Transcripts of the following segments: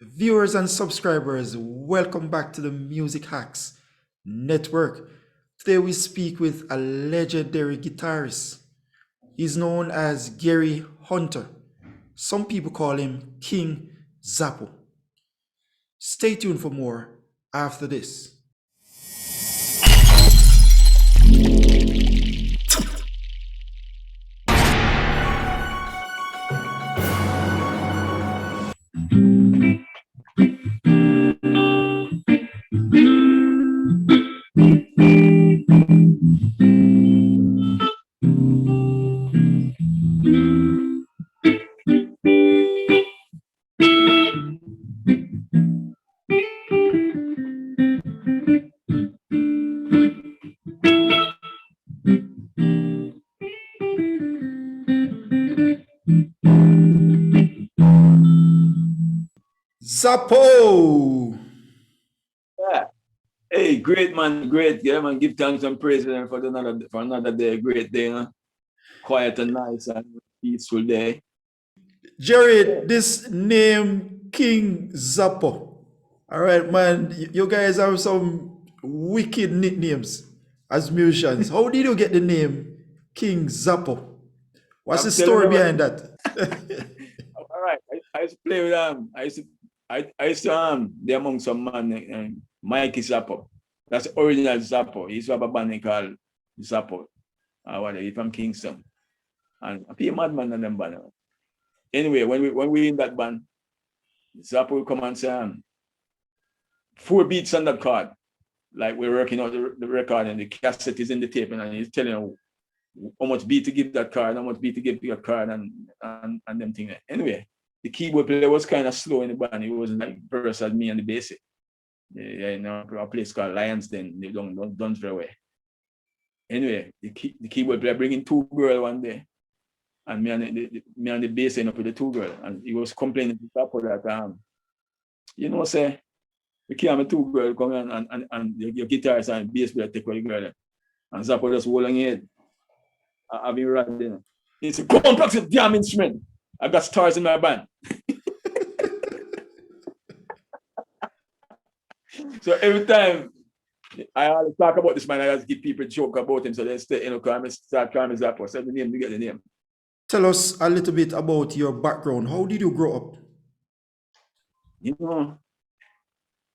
Viewers and subscribers, welcome back to the Music Hacks Network. Today we speak with a legendary guitarist. He's known as Gerry Hunter. Some people call him King Zappo. Stay tuned for more after this. Zappo! Yeah. Hey, great man, great. Yeah, man. Give thanks and praise for another day, great day, huh? Quiet and nice and peaceful day. Gerry, this name King Zappo. All right, man. You guys have some wicked nicknames as musicians. How did you get the name King Zappo? What's the I'm telling story you, behind man. that? All right. I used to play with they're among some man Mikey Zappo. That's the original Zappo. He used to have a band called Zappo. He's from Kingston. And I be a madman in them band. Anyway, when we in that band, Zappo will come and say 4 beats on that card. Like we're working out the record and the cassette is in the tape and he's telling you how much beat to give that card, how much beat to give that card and them things. Anyway, the keyboard player was kind of slow in the band. He wasn't like versed as me on the bass. Yeah, you know, a place called Lions then they don't very well. Anyway, the keyboard player bringing 2 girls one day. And me and the bass end up with the 2 girls. And he was complaining to Zappo that you know, say we can't have 2 girls come and your guitarist and bass player take away the girl. And Zappo just hold on your head. I've been riding. He said, go and practice the damn instrument. I got stars in my band. So every time I always talk about this man, I just give people a joke about him. So they stay, come and start trying to Zappo. Say the name, you get the name. Tell us a little bit about your background. How did you grow up? You know,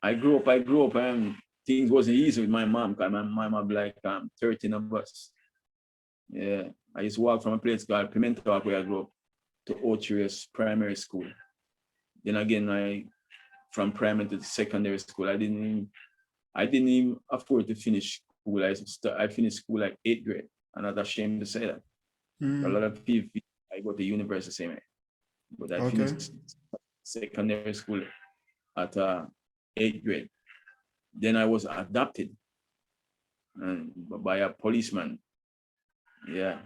I grew up and things wasn't easy with my mom because my mom like 13 of us. Yeah. I used to walk from a place called Pimental where I grew up to Ochius Primary School. Then again, from primary to secondary school, I didn't even afford to finish school. I finished school like 8th grade. I'm not ashamed to say that. A lot of people, I go to university same way. But I finished secondary school at 8th grade. Then I was adopted by a policeman. Yeah,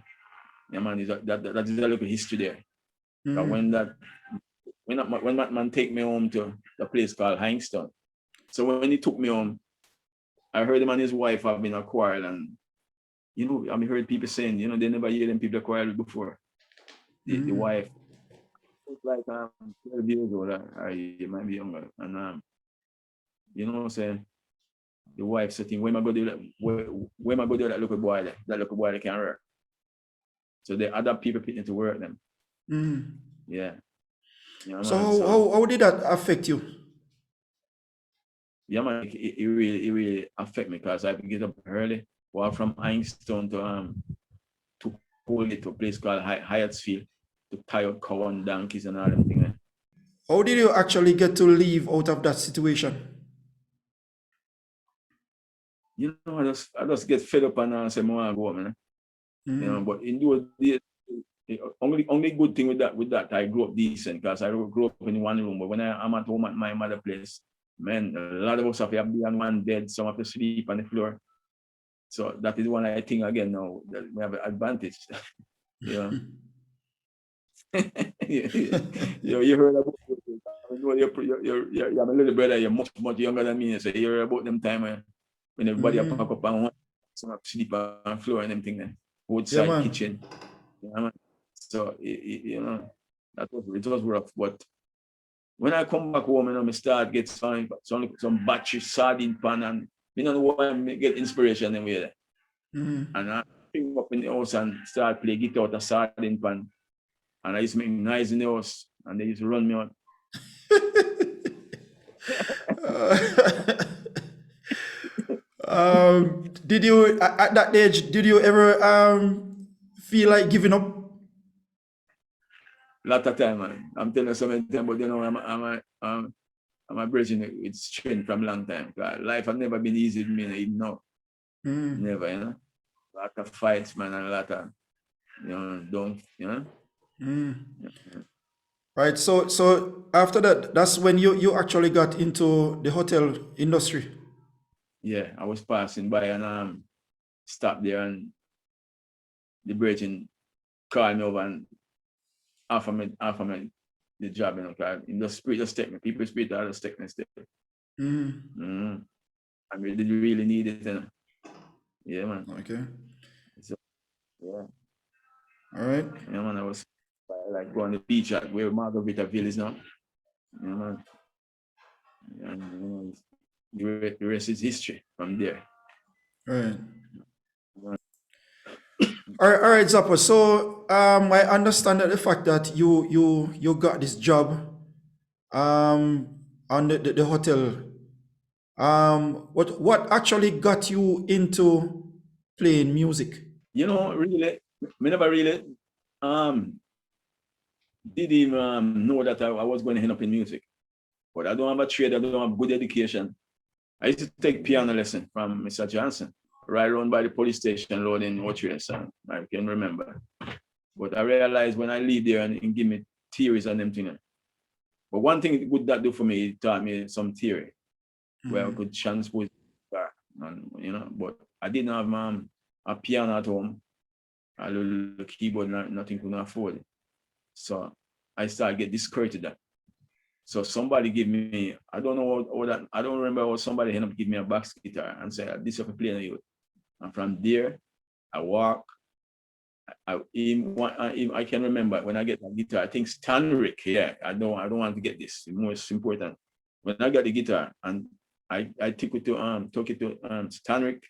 man, that is a little history there. But when that man take me home to the place called Hingston. So when he took me home, I heard him and his wife have been a quarrel, and you know, I heard people saying, you know, they never hear them people quarrel before. The wife was like 12 years old, or he might be younger, and you know what I'm saying? The wife said, "Where am I going to do that? Where am I going to do that little boy? That little boy that can't work." So the other people put into work them. Yeah. You know, so how did that affect you? Yeah, man, it really affect me because I get up early, walk from Einstein to Holy to a place called Hyattsfield to tie up cow and donkeys and all them things. How did you actually get to leave out of that situation? You know, I just get fed up and say, "I want to go, man." You know, but in those days, only good thing with that I grew up decent because I grew up in one room. But when I'm at home at my mother place, man, a lot of us have to be on one bed, some have to sleep on the floor. So that is one I think again now that we have an advantage. You know. You heard about you're my little brother, you're much younger than me. So you heard about them time when everybody pack up and some sleep on the floor and everything, outside kitchen. Yeah, man. So you know, it was rough, but when I come back home, I start get some battery sardine pan, and know why I get inspiration anyway. And I pick up in the house and start play guitar with a sardine pan. And I used to make noise in the house, and they used to run me out. Did you at that age? Did you ever feel like giving up? Lot of time, man. I'm telling you something, but I'm a bridging with strength from a long time. Life has never been easy with me, even now. Never, A lot of fights, man, and a lot of, Right. So after that, that's when you actually got into the hotel industry. Yeah, I was passing by and stopped there, and the bridging called me over and offer me the job, in the spirit just take me. People spirit are just take me still. I mean, did you really need it, Yeah, man. Okay. So, yeah. All right. Yeah, man, I was like going to the beach at where Margarita Ville is now. Yeah, man. And the rest is history from there. All right. All right, Zappo. So I understand that the fact that you got this job on the hotel. What actually got you into playing music? Really, me never really did even know that I was going to end up in music. But I don't have a trade, I don't have good education. I used to take piano lesson from Mr. Johnson, right around by the police station road in Otrius, I can remember. But I realized when I leave there and give me theories and them things. But one thing good that do for me, it taught me some theory where I could transpose and but I didn't have a piano at home, a little keyboard, nothing could afford it. So I started get discouraged with that. So somebody give me, I don't know what that, I don't remember what somebody ended up give me a box guitar and say, this is for playing on you. And from there, I walk. I can remember when I get the guitar, I think Stanrick, yeah, I don't want to get this, the most important. When I got the guitar and I took it to Stanrick,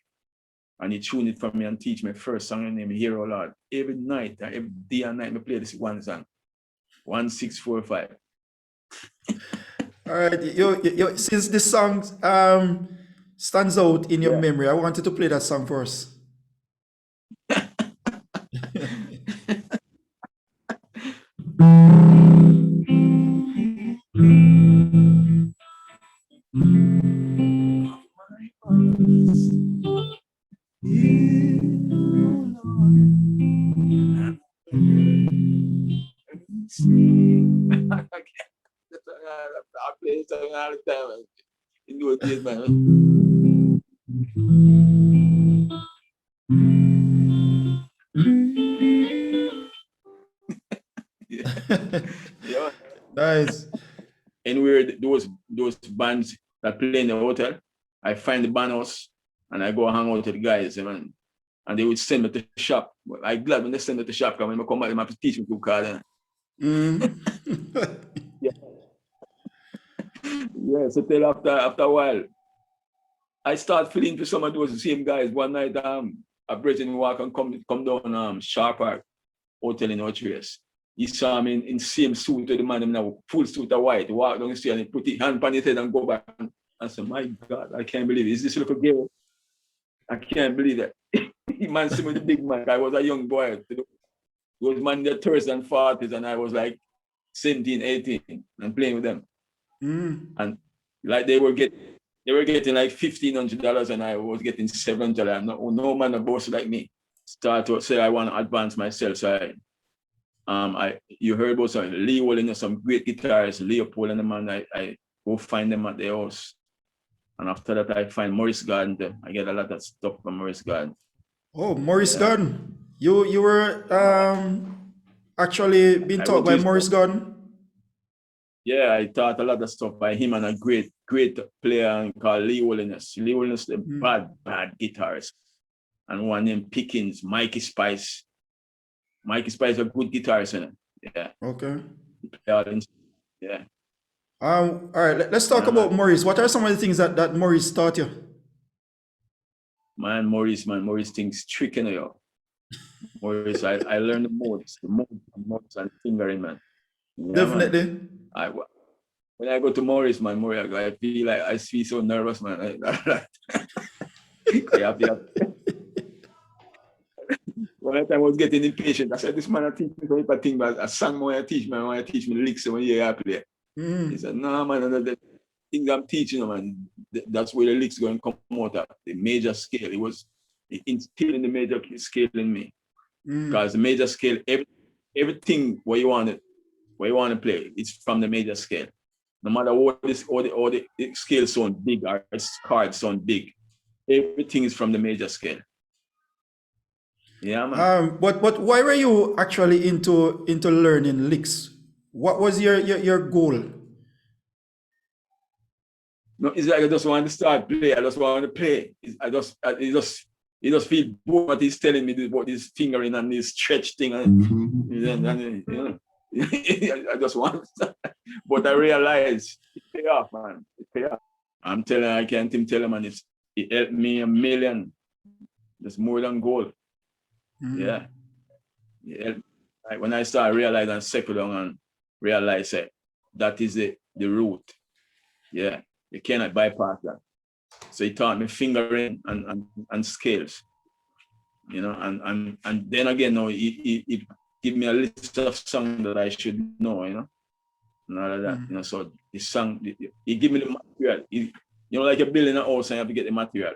and he tuned it for me and teach me first song named Hero Lord. Every night, every day and night, I play this one song. 1645. All right, since this song stands out in your memory, I wanted to play that song for us. I play this song all the time. In those days, man. Yeah. Nice. And where those bands that play in the hotel, I find the band house and I go hang out with the guys, man. And they would send me to the shop. I'm glad when they send me to the shop, because when I come back, they have to teach me to card. Yeah. Yeah, so till after a while, I start feeling for some of those same guys. One night, a Brethren walk and come down Sharp Park Hotel in Otrius. He saw me in same suit with the man in a full suit of white. He walked down the street and he put his hand on his head and go back. I said, my God, I can't believe it. Is this little girl? I can't believe it. He man see me the big man. I was a young boy. He was man in their 30s and 40s, and I was like 17, 18 and playing with them. And like they were getting like $1,500 and I was getting $700. No man a boss like me. Start to say I want to advance myself. So you heard about some Lee Walling, some great guitarists, Leopold and the man. I go find them at their house. And after that I find Maurice Garden. I get a lot of stuff from Maurice Garden. Oh, Maurice Garden. You were actually being taught by Maurice Garden? Yeah, I taught a lot of stuff by him and a great player called Lee Holiness. Lee Holiness, the bad guitarist. And one named Pickens, Mikey Spice. Mikey Spice, a good guitarist, isn't it? Yeah. Okay. Yeah. All right, let's talk Yeah, about man. Maurice. What are some of the things that Maurice taught you? Man, Maurice thinks tricking you. Maurice, I learned the modes and fingering, man. Yeah, man. Definitely. I when I go to Maurice, man, Maurice, I feel like I feel so nervous, man. I have to, one time I was getting impatient. I said, "This man, I teach me some thing, but a song when I teach, man, when I teach me licks when you play." He Mm, said, "No, man, the things I'm teaching, man, that's where the licks going to come out at the major scale." It was instilling the major scale in me mm. because the major scale, everything where you want to play, it's from the major scale. No matter what this all the scales sound big or cards sound big, everything is from the major scale. Yeah, man. But why were you actually into learning licks? What was your goal? No, it's like I just want to start play. I just want to play. It just feel bored what he's telling me about this fingering and this stretch thing I just want to start. But I realize it pay off, man. It pay off. I'm telling I can't even tell him, man, it helped me a million. That's more than gold. Yeah. Like when I start realizing and settle down and realize that is the root. Yeah. You cannot bypass that. So he taught me fingering and scales, and then again, he give me a list of songs that I should know, and all of that, So the song, he give me the material. Like you're building a house and you have to get the material.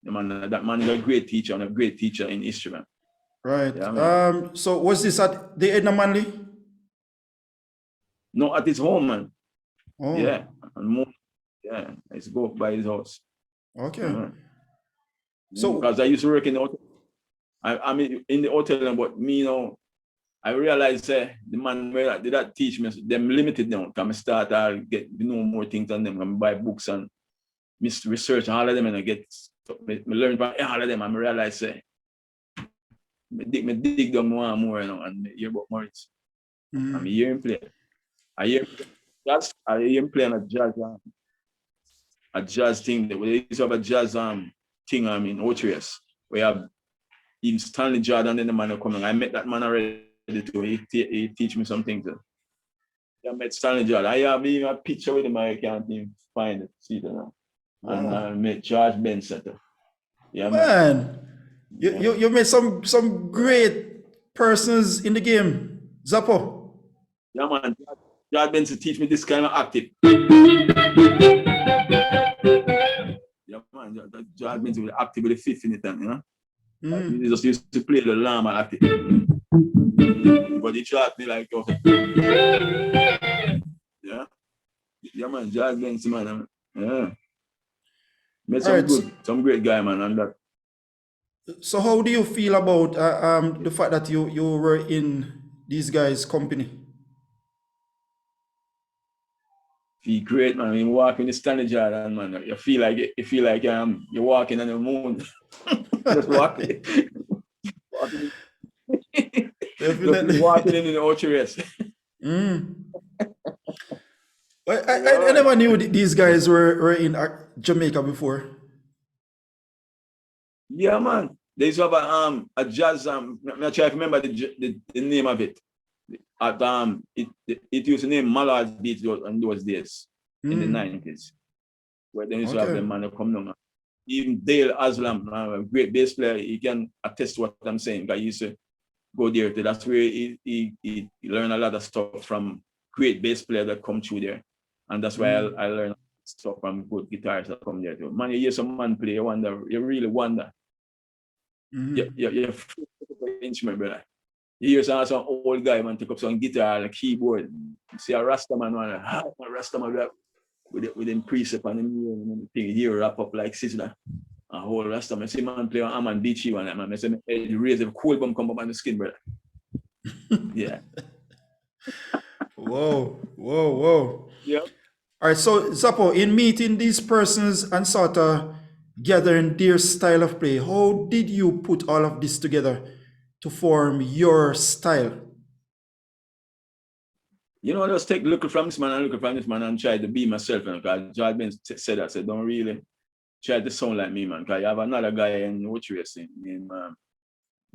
That man is a great teacher and a great teacher in instrument. Right. Yeah, man. So was this at the Edna Manley? No, at his home, man. Oh, Yeah, and more. Yeah, I used to go by his house. okay. Uh-huh. So Because I used to work in the hotel. I mean, in the hotel, but me, I realized the man where did that teach me, them limited now. Come start get more things than them. Come buy books and research all of them and I get me learn from all of them and I realize me dig down more and more, and hear about Maurice. And me hear him play. I hear him play on a jazz thing. They used to have a jazz thing in OTS. We have even Stanley Jordan and the man coming. I met that man already too. He teach me some things. I met Stanley Jordan. I have even a picture with him. I can't even find it. See it now. And wow. I met George Benson. Yeah, man. Man, Yeah. you met some great persons in the game. Zappo. Yeah, man. George Benson teach me this kind of acting. Yeah, man. George Benson was active with the fifth in the time, He just used to play the llama acting. But he taught me like, okay. Yeah. Yeah, man. George Benson, man. Yeah. Met All right. some great guy, man. And that So how do you feel about the fact that you were in these guys' company? feel great, man. When you walk in the Stanley Jordan, man, you feel like you're walking on the moon. Just walking. walking just Definitely. walking in the ocean rest. I never knew these guys were in Jamaica before. Yeah, man. They used to have a jazz I'm not sure if you remember the name of it. It used to name Mallard Beach in those days in the 90s. Where they used to have Okay. them man come down. Even Dale Aslam, a great bass player, he can attest to what I'm saying. I used to go there. That's where he learned a lot of stuff from great bass players that come through there. And that's why I learned stuff from good guitarists that come there too. Man, you hear some man play, you really wonder. You're instrument, brother. You hear some old guy, man, take up some guitar and a keyboard. You see a Rasta man, a Rasta man with them precept and them thing, here wrap up like sizzler. A whole Rasta man. See man play on and beat you on that, man. I say, the raise of cool bum come up on the skin, brother. Yeah. Whoa. Yeah. All right, so Zappo, in meeting these persons and sort of gathering their style of play, how did you put all of this together to form your style? You know, just take look from this man and look from this man and try to be myself. Because George Ben said that, said, don't really try to sound like me, man. Because you have another guy in what you're saying, named, I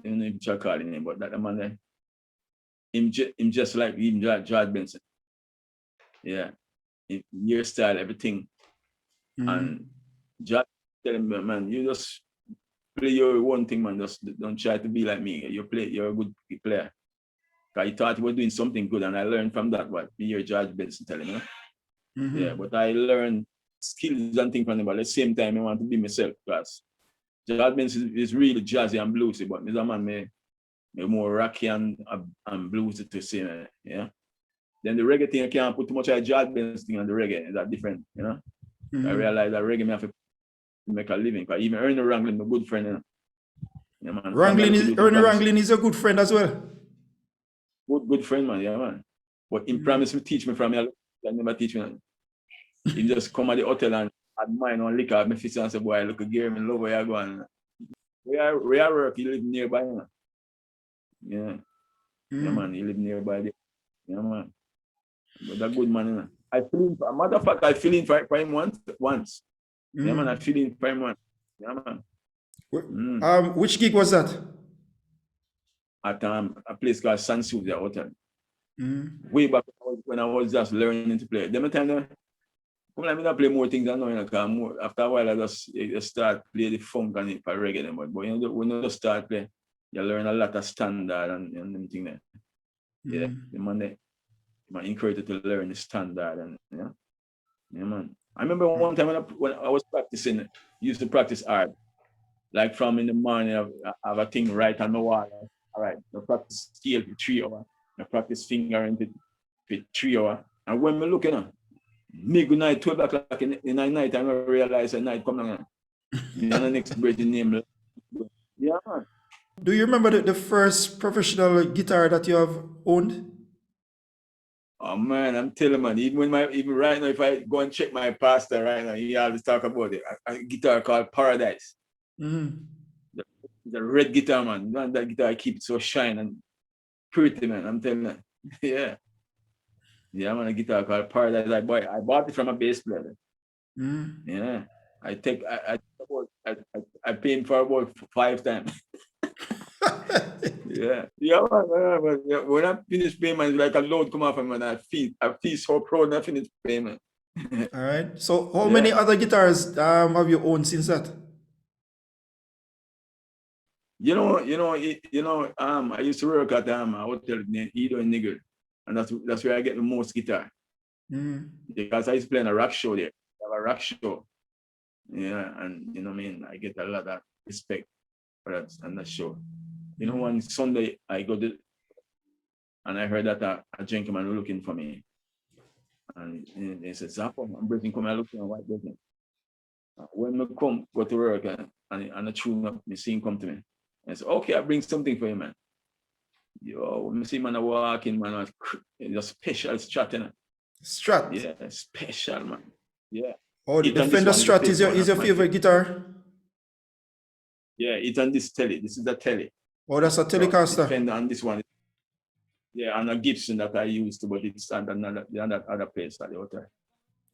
don't know if you're calling him, but that man there, him just like him, George Benson. Yeah. Your style, everything. And George tell him, man, you just play your one thing, man. Just don't try to be like me. You're a good player. Because he thought he was doing something good, and I learned from that. What be your George Benson telling me. Yeah, but I learned skills and things from him. But at the same time, I want to be myself. Because George Benson is really jazzy and bluesy, but Mr. Man, me more rocky and bluesy to say, man. Yeah. Then the reggae thing, I can't put too much of George Benson thing on the reggae. Is that different? You know. I realized that reggae me have to make a living. Because even Ernie Wrangling, my good friend, you know. Yeah, man. Ernie Wrangling is a good friend as well. Good friend, man. Yeah, man. But he promised to teach me from here. I never teach me. He just come at the hotel and admire on liquor. My face and say, boy, look at Gerry, I love where you're going. Where I work, he live nearby, man. Yeah. Yeah, man. He live nearby there. Yeah, man. But a good man, you know. I feel in, a matter of fact, I feel in for him once. Yeah, man. I feel in for him once. Yeah, man. Which gig was that? At a place called Sansu, the hotel. Way back when I was just learning to play. Them time, I mean, I play more things than now, you know, after a while, I just start play the funk and it for reggae. But you know, when you just start play, you learn a lot of standard and everything there. Yeah, the man there, man encouraged to learn the standard and yeah, man. I remember one time when I was practicing, used to practice art. Like from in the morning, I have a thing right on the wall. All right, I practice scale for 3 hours. I practice fingering for 3 hours. And when we looking at good night, 12 o'clock in the night, I realize the night coming on. And the next birthday name. Yeah, man. Do you remember the first professional guitar that you have owned? Oh man, I'm telling man, even right now, if I go and check my pastor right now, he always talk about it. A guitar called Paradise. The red guitar, man. That guitar I keep it so shine and pretty, man. I'm telling you. Yeah. Yeah, man, a guitar called Paradise. I bought it from a bass player. Yeah. I paid for about 5 times. Yeah. Yeah, man. When I finish payment, it's like a load come off of me, and I feel so proud when I finish payment. All right. So how many other guitars have you owned since that? I used to work at a hotel named Edo in Nigger, and that's where I get the most guitar. Because I used to play in a rock show there. I have a rock show. Yeah, and you know what I mean, I get a lot of respect for that and that show. You know, one Sunday I go to, and I heard that a gentleman was looking for me. And they said, Zappo, I'm breaking, come and looking at white building. When I go to work and I tune up, me see him come to me. I said, okay, I bring something for you, man. Yo, when I see man I walk in, man, it's a special Strat, you know. Strat? Yeah, special, man. Yeah. Oh, the Fender Strat is your favorite guitar? Yeah, it's on this telly. This is the telly. Oh, that's a Telecaster. Fender on this one. Yeah, and a Gibson that I used to, but it's at another other place at the hotel.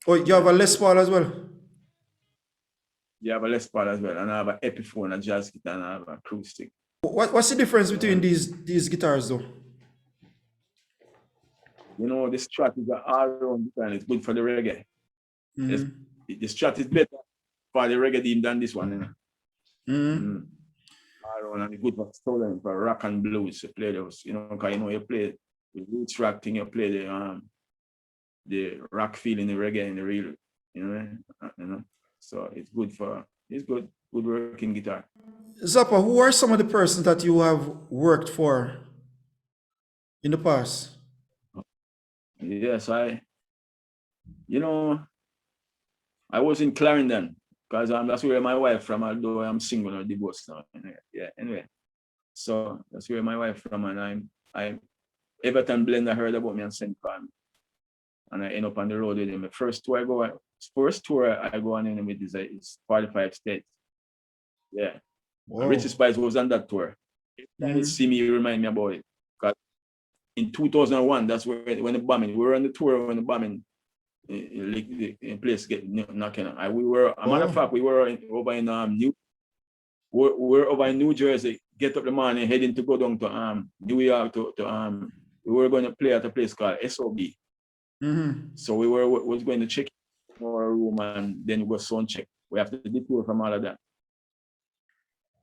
Oh, you have a Les Paul as well? You have a Les Paul as well, and I have an Epiphone, a jazz guitar, and I have an acoustic. What's the difference between these guitars, though? You know, the Strat is an all-round guitar, and it's good for the reggae. The Strat is better for the reggae than this one. All-round, and it's good for stolen, for rock and blues. You play those, because you play the roots rock thing, you play the rock feel in the reggae in the real, So it's good working guitar. Zappo, who are some of the persons that you have worked for in the past? Yes, I was in Clarendon because that's where my wife from, although I'm single or divorced now. Yeah, anyway. So that's where my wife from, and I Everton Blender heard about me and sent for me. And I end up on the road with him. The first tour I go on in with is 45 states. Yeah. Richie Spice was on that tour. Every time you see me, you remind me about it. in 2001, that's when the bombing, we were on the tour when the bombing in place get knocking on. We were, a matter of fact, we were over in we're over in New Jersey, get up the morning, heading to go down to New York to we were going to play at a place called SOB. So we was going to check our room and then it was sound check. We have to detour from all of that.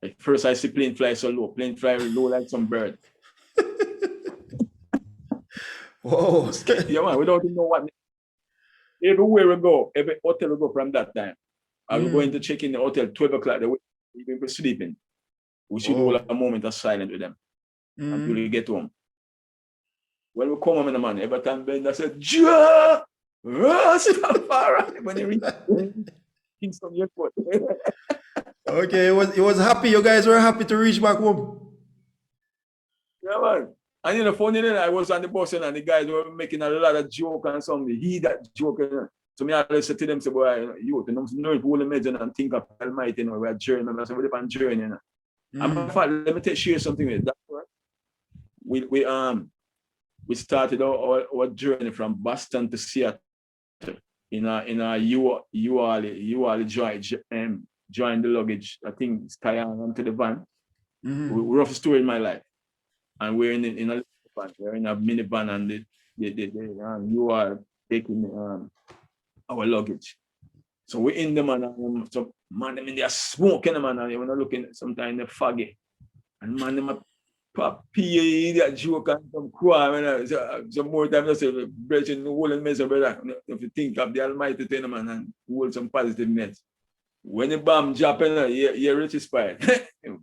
Like first I see plane fly so low, plane fly low like some bird. Whoa. Yeah, man, we don't even know what. Everywhere we go, every hotel we go from that time. I was going to check in the hotel 12 o'clock, the way we were sleeping. We should hold a moment of silence with them until we get home. When we come home in the morning, every time Ben I said, Ja! When he reached Kingston Airport. Okay, it was happy. You guys were happy to reach back home. Yeah, man. And in the funny thing, I was on the bus and the guys were making a lot of joke and something. He that joke. So me always say to them, say, boy, you know, if we imagine and think of Almighty, you know, we're journey. I say, we're on journey, you know. And let me share something with that. We started our journey from Boston to Seattle in a U-Haul join the luggage. I think it's tied onto the van. Rough story in my life. And we're in a van. We're in a minivan and the U-Haul taking our luggage. So we're in them and so man, them in there smoking, man, and you're looking sometimes they're foggy. And man, them pop that joke and some crime. Some more time, I say, brethren, hold and measure, brother. If you think of the Almighty thing, man, and hold some positiveness. When the bomb drop, you're rich inspired.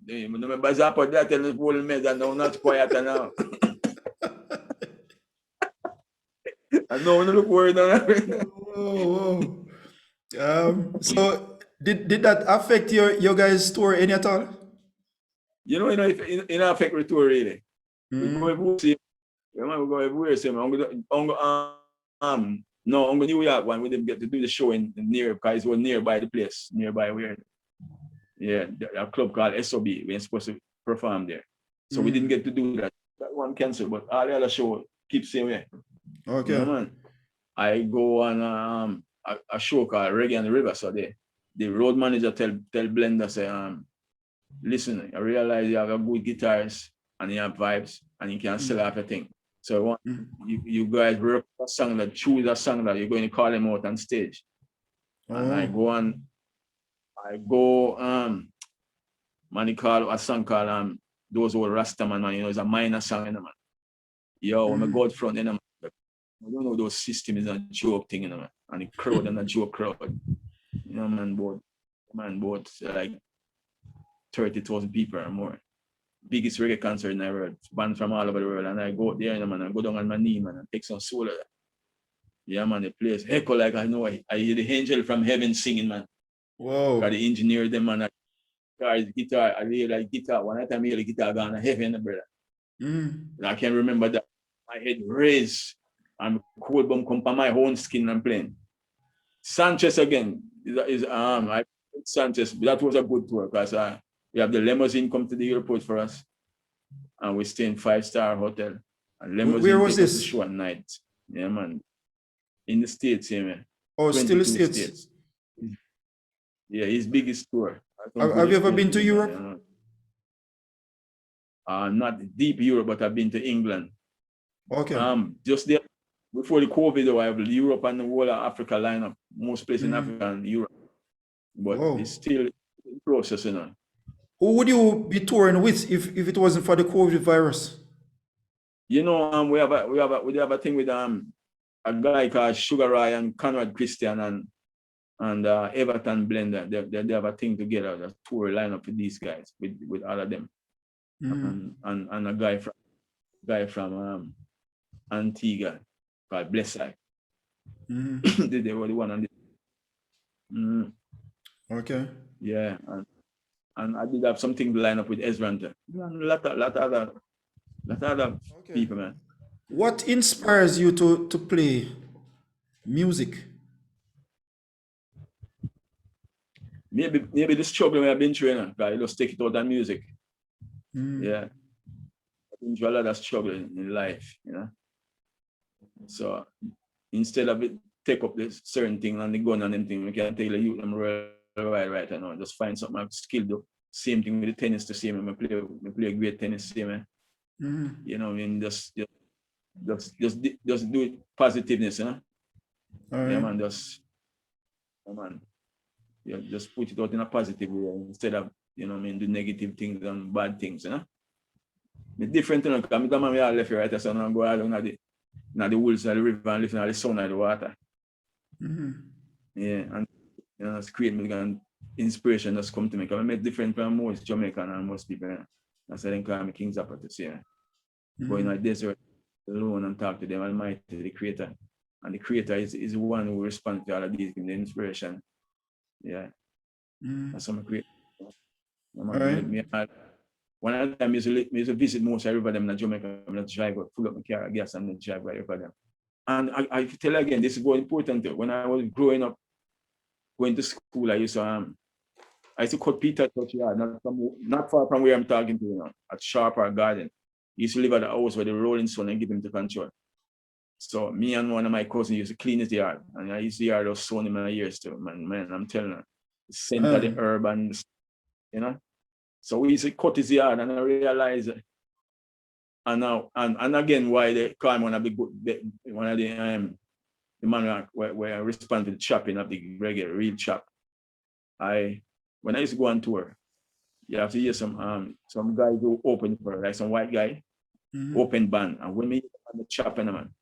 Remember Zappo that and hold and measure, now not quiet now. I know when you look worried now. Whoa. So did that affect your guys' tour any at all? You know, if it affect the tour really. We go everywhere, we go everywhere. No, I'm going to New York one. We didn't get to do the show in near because it was nearby the place, nearby where, a club called SOB. We were supposed to perform there, so we didn't get to do that. That one canceled, but all the other show keep same way. Okay. You know, man. I go on a show called Reggae on the River. So the road manager tell Blender say, listen, I realize you have a good guitarist and you have vibes and you can sell everything. So I want you guys work a song that choose a song that you're going to call them out on stage. And I go man, he call a song called Those Old Rastaman, man, you know, it's a minor song, you know, man. Yo, when I go out front, you know, man, I don't know those systems is a joke thing, you know, man. And the crowd and a joke crowd. You know, man, both like 30,000 people or more. Biggest reggae concert in the world. Bands from all over the world. And I go out there, you know, man, and go down on my knee, man, and take some solo. Yeah, man, the place echo like I know I hear the angel from heaven singing, man. Whoa. Got the engineer them, man. Guitar, I hear like guitar. One time I hear the guitar gone to heaven, brother. And I can remember that. My head raised and cold bum come on my own skin and playing. Sanchez again I Sanchez. That was a good tour because we have the limousine come to the airport for us, and we stay in 5-star hotel. And limousine Where was take us this? to show at night. Yeah, man. In the States, yeah, man. Oh, still the States. Yeah, his biggest tour. Have you ever been to Europe? You know? Not deep Europe, but I've been to England. Okay. Just there before the COVID, though, I have Europe and the whole of Africa lineup. Most places in Africa and Europe, but it's still in process, you know. Who would you be touring with if it wasn't for the COVID virus? You know, we have a thing with a guy called Sugar Ray and Conrad Christian and Everton Blender. They have a thing together, a tour lineup with these guys, with all of them, and a guy from Antigua called Blessai. They were the one on the. Okay. Yeah, and I did have something to line up with Ezranta. A lot of other people, man. What inspires you to play music? Maybe the struggle I've been through, you know, I just take it out on music. Yeah. into a lot of struggle in life, you know. So instead of it take up this certain thing and the gun and anything, we can tell you them right now. Just find something I've skilled up. Same thing with the tennis the same. I play great tennis same. You know, I mean just do it positiveness, you know. All Yeah, right. man, just put it out in a positive way instead of, you know, I mean, do negative things and bad things, you know. It's different, you know, because I'm left here right, so I'm go along at the woods of the river and listen to the sound of the water. Yeah, and you know, it's create me and inspiration that's come to me. Because I met different from most Jamaican and most people. That's why they call me King Zappo to say. Go in a desert alone and talk to them Almighty, the creator. And the creator is the one who responds to all of these, the inspiration. Yeah. That's what I create. All right. One of the time I used to visit most of them in Jamaica. I'm not drive up, pull up my car, I guess, and then drive right over them. And I tell you again, this is very important too. When I was growing up, going to school, I used to cut Peter Touch yard, not far from where I'm talking to you now, at Sharper Garden. He used to live at the house where the Rolling Stone and give him to control. So me and one of my cousins used to clean his yard, and I used to yard of sound in my ears too. Man, I'm telling you, the scent of the herb and, you know. So we used to cut his yard, and I realized, and now and again why they call him one of the man where I respond to the chopping of the reggae, real chop. When I used to go on tour, you have to hear some guys who open for, like some white guy, open band. And when we hear the chopping, man,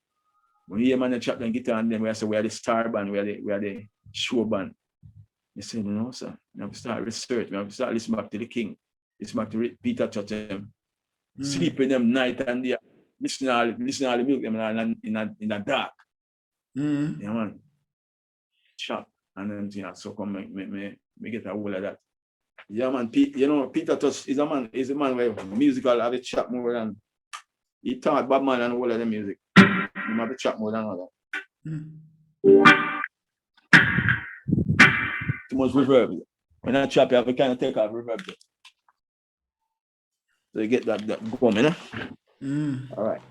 when we hear man the chopping guitar, and then we are the star band, we are the show band. They say, no, sir, we have to start research, we have to start listening back to the king, listen back to Peter Touch them, sleeping them night and day, listening all the music them in the dark. You know, man. Chop. And then, you know, so come me get a hold of that. Yeah, man. You know, Peter Touch is a man where musical have a chat more than he taught Bob Man and all of the music. He have a chat more than all that. Too much reverb. When I chop, you have to kind of take off reverb. So you get that going, you know? All right.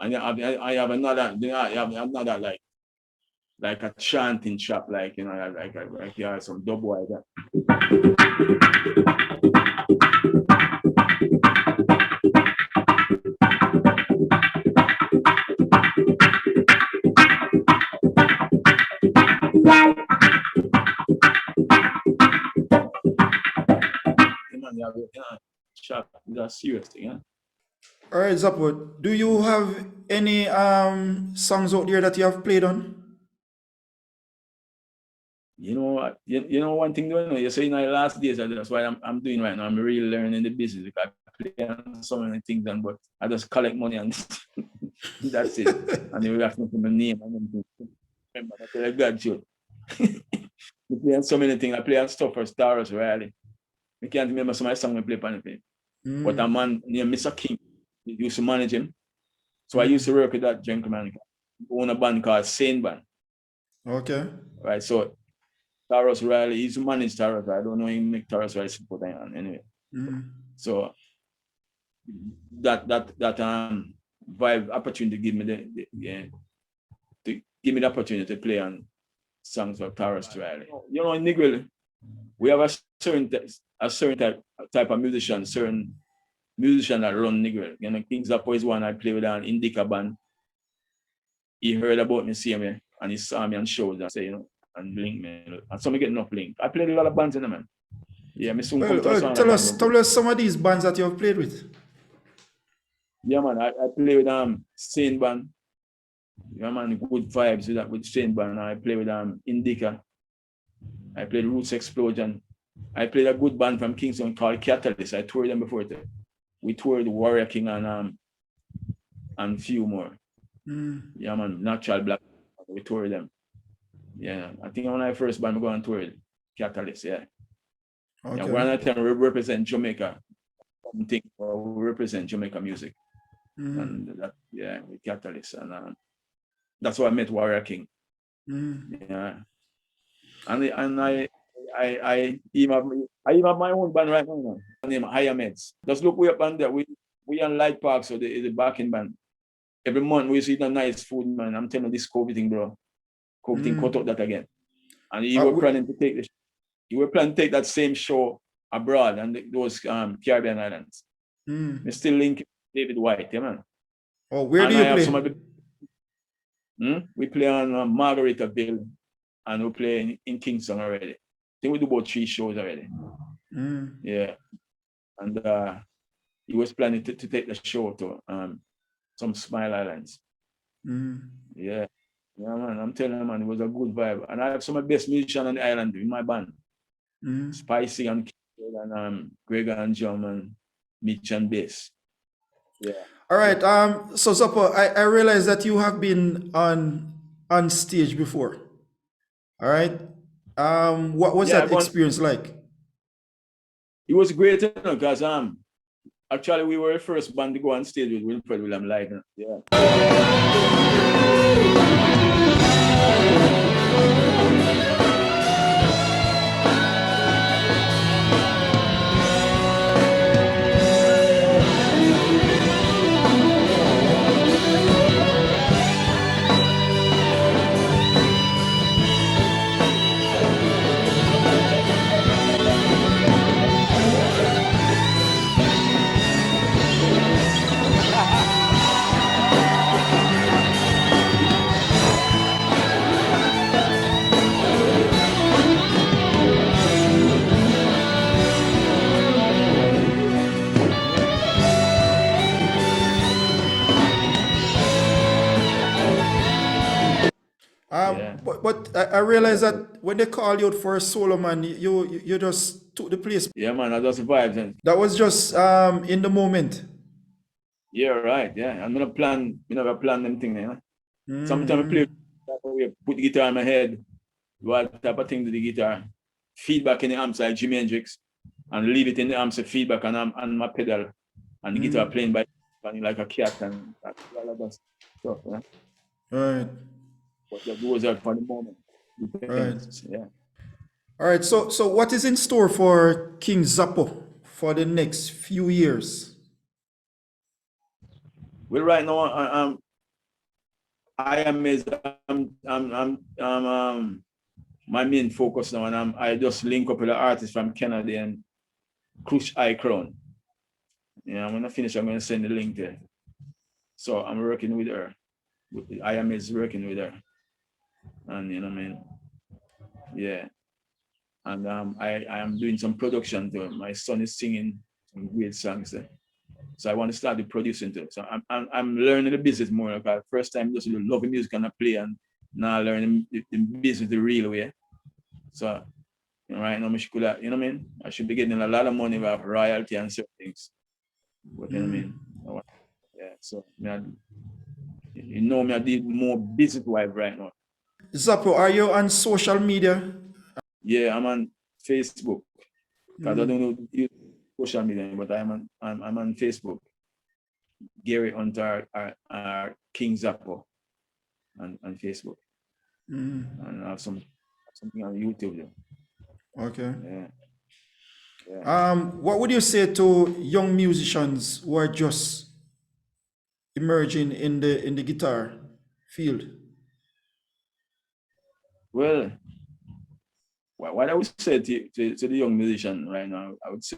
And I have another, like a chanting shop, like, you know, like you have some double like that. Shop is a serious thing, yeah. All right, Zappo, do you have any songs out there that you have played on? You know what? You know one thing, you say in my last days, that's what I'm doing right now. I'm really learning the business because I play on so many things, but I just collect money and that's it. And you have to put my name and everything. Remember, I tell you, God, shoot. I play on so many things. I play on stuff for stars, really. I can't remember some of my songs I play on the But a man named Mr. King, he used to manage him. So I used to work with that gentleman. He owned a band called Sane Band. Okay. Right, so Taros Riley, he's managed Taros. I don't know him make Taros Riley support on anyway. So that vibe opportunity give me to give me the opportunity to play on songs of Taros Riley. You know, in Negril, we have a certain type of musician, certain musician that run Negril. You know, King Zappo is one I play with an Indica band. He heard about me, see me, and he saw me on shows and say, you know, and link me. And so me get enough link. I played a lot of bands in them, man. Yeah, me soon come to a song. Tell us some of these bands that you have played with. Yeah, man. I play with Sane Band. Yeah, man, good vibes with Sane Band. I play with Indica. I played Roots Explosion. I played a good band from Kingston called Catalyst. I toured them before. We toured Warrior King and few more. Yeah, man, Natural Black. We toured them. Yeah, I think when I first band, I go on tour, Catalyst, yeah. Okay. Yeah, one time we represent Jamaica. something we represent Jamaica music. Mm-hmm. And that, yeah, with Catalyst. And that's why I met Warrior King. Mm-hmm. Yeah. And I even have my own band right now. Named Higher Meds. Just look way up on there. We on Light Park, so the backing band. Every month we see the nice food, man. I'm telling you, this COVID thing, bro. COVID thing cut out that again. And he were planning to take that same show abroad and those Caribbean islands. We still link David White, yeah, man. Oh, where And do I you have play? some of the we play on Margaritaville, and we play in Kingston already. I think we do about 3 shows already. Yeah. And he was planning to take the show to some Smile Islands. Yeah. Yeah, man. I'm telling you, man, it was a good vibe. And I have some of the best musicians on the island in my band. Spicy and Greg and John and Mitch and Bass. Yeah. All right. So Zappo, I realize that you have been on stage before. All right. What was Yeah, that experience like? it was great, because actually we were the first band to go on stage with Wilfred William Lightner. Yeah. Yeah. But I realize that when they call you out for a solo, man, you just took the place. Yeah, man, that's the vibes. That was just in the moment. Yeah, right. Yeah, I'm gonna plan. You know, I plan them things. You know, sometimes I play. Put the guitar in my head. What type of thing to the guitar? Feedback in the amps like Jimi Hendrix, and leave it in the amps of feedback on my pedal, and the guitar playing by like a cat and all of that stuff. You know? Right. But that goes out for the moment. Right. Yeah. All right. So what is in store for King Zappo for the next few years? Well, right now, I am is my main focus now, and I just link up with an artist from Canada and Crush Eye Crown. Yeah, I'm gonna finish. I'm gonna send the link there. So I'm working with her. I am is working with her, and you know what I mean. Yeah, and I am doing some production too. My son is singing some great songs there. So I want to start the producing too. So I'm learning the business more. Like first time just loving music and I play, and now learning the business the real way. So you know, right now, I could, you know what I mean? I should be getting a lot of money about royalty and certain things. But you know what I mean? Yeah. So you know me, I did more business wise right now. Zappo, are you on social media? Yeah, I'm on Facebook. Because I don't know use social media, but I'm on Facebook. Gerry Hunter or King Zappo on Facebook. And I have something on YouTube there. Okay. Yeah. Yeah. What would you say to young musicians who are just emerging in the guitar field? Well, what I would say to the young musician right now, I would say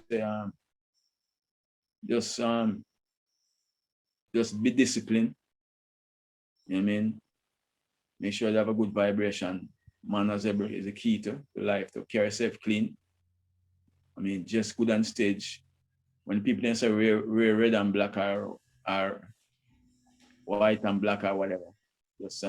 just be disciplined. You know what I mean? Make sure you have a good vibration. Manners is a key to life, to carry yourself clean. I mean, just good on stage. When people say wear red and black or white and black or whatever, just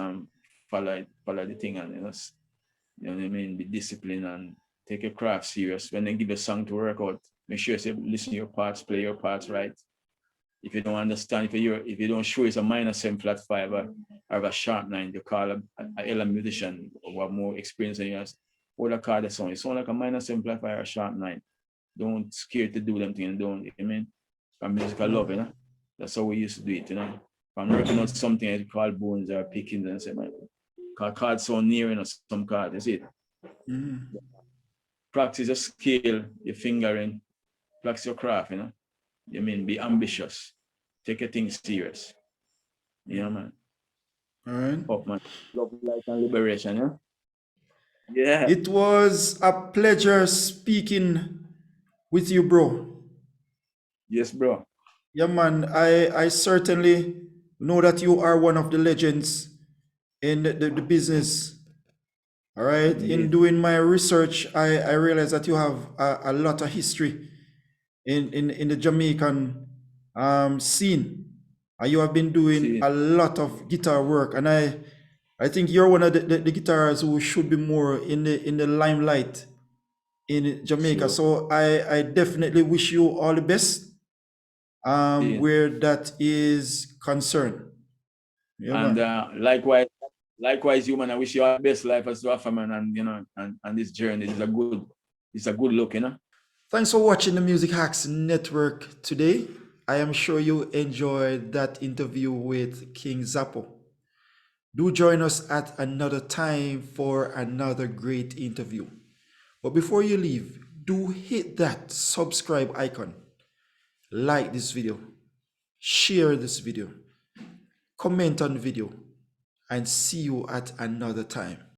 follow the thing, and you know what I mean, be disciplined and take your craft serious. When they give a song to work out, make sure you listen to your parts, play your parts right. If you don't understand, if you don't show it's a minor 7 flat 5 or a sharp 9, you call a musician who have more experience than you. What I call the song? It sounds like a minor 7 flat 5 or a sharp 9. Don't scare to do them things. Don't, you know what I mean? from musical love, you know. That's how we used to do it, you know. From working on something called bones or pickings and say, man, cards so near, you know, some cards, you see it. Practice your skill, your fingering, practice your craft, you know. You mean be ambitious, take your things serious. You know, man. All right. Up, man. Love, life, and liberation, yeah. Yeah. It was a pleasure speaking with you, bro. Yes, bro. Yeah, man. I certainly know that you are one of the legends in the business. All right. In Indeed. doing my research, I realized that you have a lot of history in the Jamaican scene. And you have been doing See, a lot of guitar work. And I think you're one of the guitarists who should be more in the limelight in Jamaica. sure. So I definitely wish you all the best See. where that is concerned. Yeah, And man. likewise, you man, I wish you all the best life as well, man, and you know, and this journey is it's a good look, you know. Thanks for watching the Music Hacks Network today. I am sure you enjoyed that interview with King Zappo. Do join us at another time for another great interview. But before you leave, do hit that subscribe icon, like this video, share this video, comment on the video, and see you at another time.